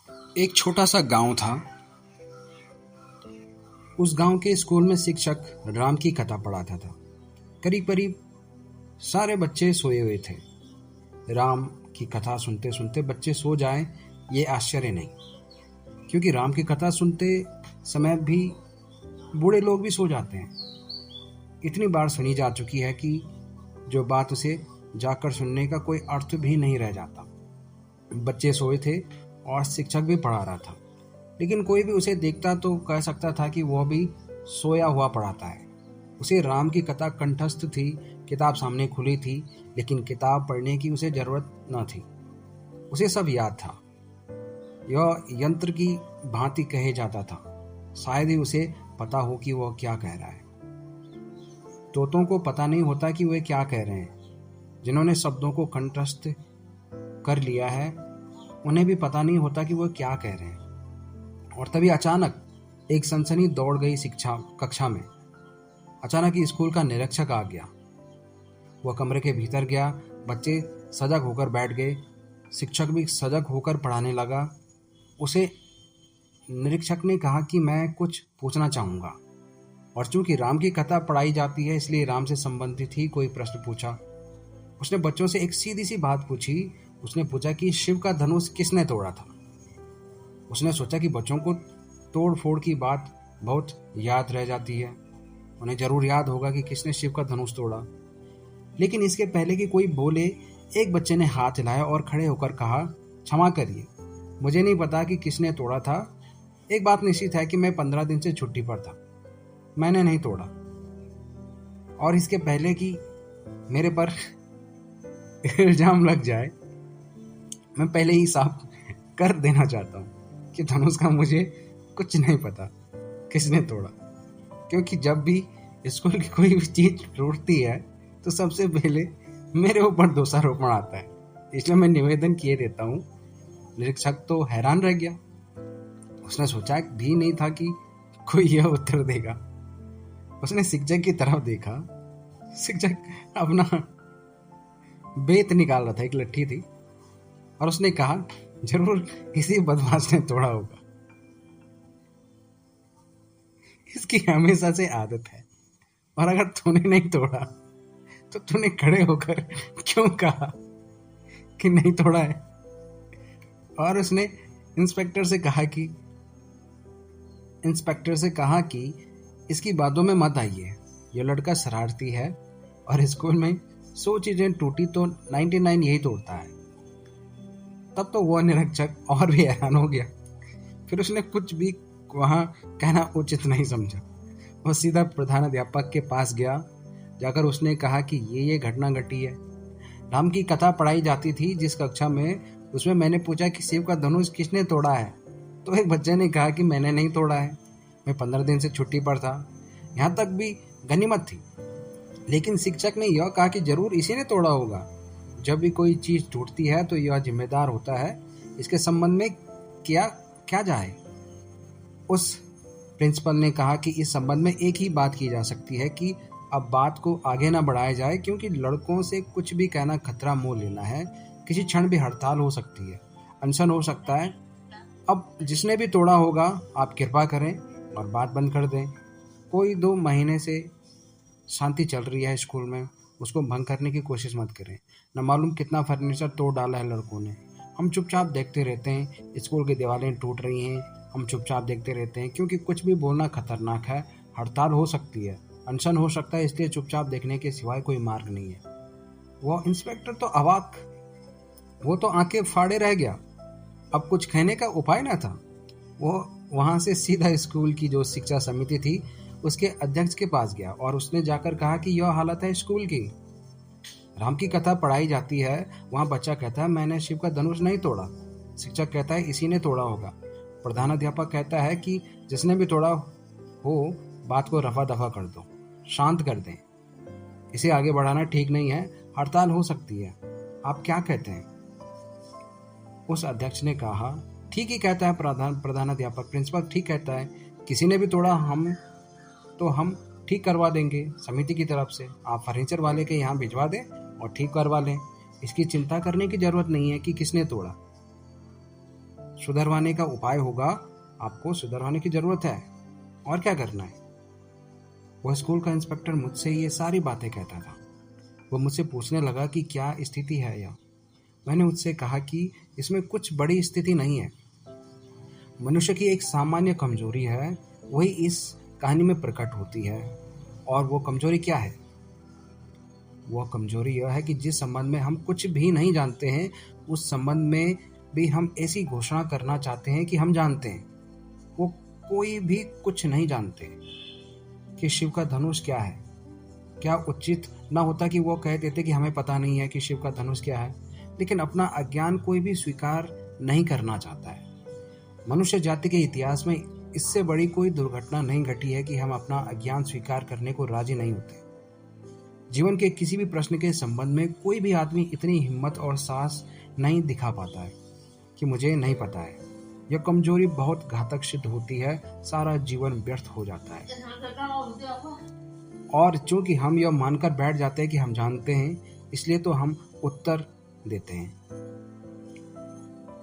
एक छोटा सा गांव था। उस गांव के स्कूल में शिक्षक राम की कथा पढ़ाता था। करीब करीब सारे बच्चे सोए हुए थे। राम की कथा सुनते सुनते बच्चे सो जाएं ये आश्चर्य नहीं, क्योंकि राम की कथा सुनते समय भी बूढ़े लोग भी सो जाते हैं। इतनी बार सुनी जा चुकी है कि जो बात उसे जाकर सुनने का कोई अर्थ भी नहीं रह जाता। बच्चे सोए थे और शिक्षक भी पढ़ा रहा था, लेकिन कोई भी उसे देखता तो कह सकता था कि वह भी सोया हुआ पढ़ाता है। उसे राम की कथा कंठस्थ थी, किताब सामने खुली थी, लेकिन किताब पढ़ने की उसे जरूरत न थी। उसे सब याद था। यह यंत्र की भांति कहे जाता था। शायद ही उसे पता हो कि वह क्या कह रहा है। तोतों को पता नहीं होता कि वे क्या कह रहे हैं। जिन्होंने शब्दों को कंठस्थ कर लिया है उन्हें भी पता नहीं होता कि वह क्या कह रहे हैं। और तभी अचानक एक सनसनी दौड़ गई शिक्षा कक्षा में। अचानक ही स्कूल का निरीक्षक आ गया। वह कमरे के भीतर गया। बच्चे सजग होकर बैठ गए। शिक्षक भी सजग होकर पढ़ाने लगा। उसे निरीक्षक ने कहा कि मैं कुछ पूछना चाहूँगा। और चूंकि राम की कथा पढ़ाई जाती है इसलिए राम से संबंधित ही कोई प्रश्न पूछा। उसने बच्चों से एक सीधी सी बात पूछी। उसने पूछा कि शिव का धनुष किसने तोड़ा था। उसने सोचा कि बच्चों को तोड़ फोड़ की बात बहुत याद रह जाती है, उन्हें जरूर याद होगा कि किसने शिव का धनुष तोड़ा। लेकिन इसके पहले कि कोई बोले, एक बच्चे ने हाथ हिलाया और खड़े होकर कहा, क्षमा करिए, मुझे नहीं पता कि किसने तोड़ा था। एक बात निश्चित है कि मैं 15 दिन से छुट्टी पर था, मैंने नहीं तोड़ा। और इसके पहले कि मेरे पर इल्जाम लग जाए, मैं पहले ही साफ कर देना चाहता हूँ कि धनुष का मुझे कुछ नहीं पता किसने तोड़ा। क्योंकि जब भी स्कूल की कोई भी चीज टूटती है तो सबसे पहले मेरे ऊपर दोषारोपण आता है, इसलिए मैं निवेदन किए देता हूँ। निरीक्षक तो हैरान रह गया। उसने सोचा भी नहीं था कि कोई यह उत्तर देगा। उसने शिक्षक की तरफ देखा। शिक्षक अपना बेत निकाल रहा था, एक लट्ठी थी, और उसने कहा, जरूर किसी बदमाश ने तोड़ा होगा। इसकी हमेशा से आदत है, और अगर तूने नहीं तोड़ा तो तूने खड़े होकर क्यों कहा कि नहीं तोड़ा है। और उसने इंस्पेक्टर से कहा कि इसकी बातों में मत आइए, यह लड़का शरारती है और स्कूल में 100 चीजें टूटी तो 99 यही तोड़ता है। तब तो वह निरीक्षक और भी हैरान हो गया। फिर उसने कुछ भी वहां कहना उचित नहीं समझा। वह सीधा प्रधानाध्यापक के पास गया। जाकर उसने कहा कि ये घटना घटी है। राम की कथा पढ़ाई जाती थी जिस कक्षा में, उसमें मैंने पूछा कि शिव का धनुष किसने तोड़ा है, तो एक बच्चे ने कहा कि मैंने नहीं तोड़ा है, मैं 15 दिन से छुट्टी पर था। यहाँ तक भी गनीमत थी, लेकिन शिक्षक ने यह कहा कि जरूर इसी ने तोड़ा होगा। जब भी कोई चीज टूटती है तो यह जिम्मेदार होता है, इसके संबंध में क्या जाए। उस प्रिंसिपल ने कहा कि इस संबंध में एक ही बात की जा सकती है कि अब बात को आगे ना बढ़ाया जाए, क्योंकि लड़कों से कुछ भी कहना खतरा मोल लेना है। किसी क्षण भी हड़ताल हो सकती है, अनशन हो सकता है। अब जिसने भी तोड़ा होगा आप कृपा करें और बात बंद कर दें। कोई 2 महीने से शांति चल रही है स्कूल में, उसको भंग करने की कोशिश मत करें। न मालूम कितना फर्नीचर तोड़ डाला है लड़कों ने। हम चुपचाप देखते रहते हैं, स्कूल की दीवारें टूट रही हैं, हम चुपचाप देखते रहते हैं, क्योंकि कुछ भी बोलना खतरनाक है। हड़ताल हो सकती है, अनशन हो सकता है, इसलिए चुपचाप देखने के सिवाय कोई मार्ग नहीं है। वो इंस्पेक्टर तो अवाक, वो तो आंखें फाड़े रह गया। अब कुछ कहने का उपाय न था। वो वहां से सीधा स्कूल की जो शिक्षा समिति थी उसके अध्यक्ष के पास गया और उसने जाकर कहा कि यह हालत है स्कूल की। राम की कथा पढ़ाई जाती है, वहां बच्चा कहता है मैंने शिव का धनुष नहीं तोड़ा। शिक्षक कहता है इसी ने तोड़ा होगा। प्रधानाध्यापक कहता है कि जिसने भी तोड़ा हो बात को रफा दफा कर दो, शांत कर दें, इसे आगे बढ़ाना ठीक नहीं है, हड़ताल हो सकती है। आप क्या कहते हैं? उस अध्यक्ष ने कहा, ठीक ही कहता है प्रधानाध्यापक, प्रिंसिपल ठीक कहता है, किसी ने भी तोड़ा हम ठीक करवा देंगे समिति की तरफ से। आप फर्नीचर वाले के यहाँ भिजवा दें और ठीक करवा लें। इसकी चिंता करने की जरूरत नहीं है कि किसने तोड़ा। सुधरवाने का उपाय होगा, आपको सुधरवाने की जरूरत है, और क्या करना है। वह स्कूल का इंस्पेक्टर मुझसे ये सारी बातें कहता था। वो मुझसे पूछने लगा कि क्या स्थिति है यह। मैंने उससे कहा कि इसमें कुछ बड़ी स्थिति नहीं है, मनुष्य की एक सामान्य कमजोरी है, वही इस कहानी में प्रकट होती है। और वो कमजोरी क्या है? वह कमजोरी यह है कि जिस संबंध में हम कुछ भी नहीं जानते हैं, उस संबंध में भी हम ऐसी घोषणा करना चाहते हैं कि हम जानते हैं। वो कोई भी कुछ नहीं जानते कि शिव का धनुष क्या है। क्या उचित न होता कि वो कह देते कि हमें पता नहीं है कि शिव का धनुष क्या है, लेकिन अपना अज्ञान कोई भी स्वीकार नहीं करना चाहता है। मनुष्य जाति के इतिहास में इससे बड़ी कोई दुर्घटना नहीं घटी है कि हम अपना अज्ञान स्वीकार करने को राजी नहीं होते। जीवन के किसी भी प्रश्न के संबंध में कोई भी आदमी इतनी हिम्मत और साहस नहीं दिखा पाता है कि मुझे नहीं पता है। यह कमजोरी बहुत घातक सिद्ध होती है, सारा जीवन व्यर्थ हो जाता है। और चूंकि हम यह मानकर बैठ जाते हैं कि हम जानते हैं, इसलिए तो हम उत्तर देते हैं।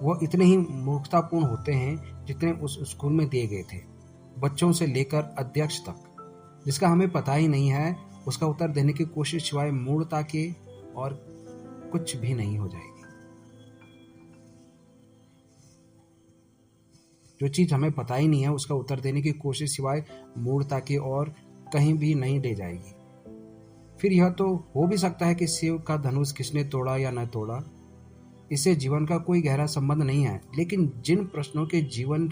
वह इतने ही मूर्खतापूर्ण होते हैं जितने उस स्कूल में दिए गए थे, बच्चों से लेकर अध्यक्ष तक। जिसका हमें पता ही नहीं है, उसका उत्तर देने की कोशिश सिवाय मूर्खता के और कुछ भी नहीं हो जाएगी। जो चीज हमें पता ही नहीं है, उसका उत्तर देने की कोशिश सिवाय मूर्खता के और कहीं भी नहीं ले जाएगी। फिर यह तो हो भी सकता है कि शिव का धनुष किसने तोड़ा या न तोड़ा, इससे जीवन का कोई गहरा संबंध नहीं है। लेकिन जिन प्रश्नों के जीवन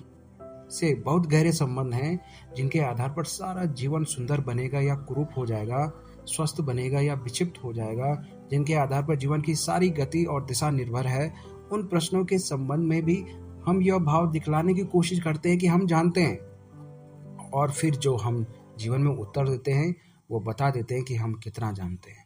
से बहुत गहरे संबंध हैं, जिनके आधार पर सारा जीवन सुंदर बनेगा या कुरूप हो जाएगा, स्वस्थ बनेगा या विक्षिप्त हो जाएगा, जिनके आधार पर जीवन की सारी गति और दिशा निर्भर है, उन प्रश्नों के संबंध में भी हम यह भाव दिखलाने की कोशिश करते हैं कि हम जानते हैं। और फिर जो हम जीवन में उत्तर देते हैं, वो बता देते हैं कि हम कितना जानते हैं।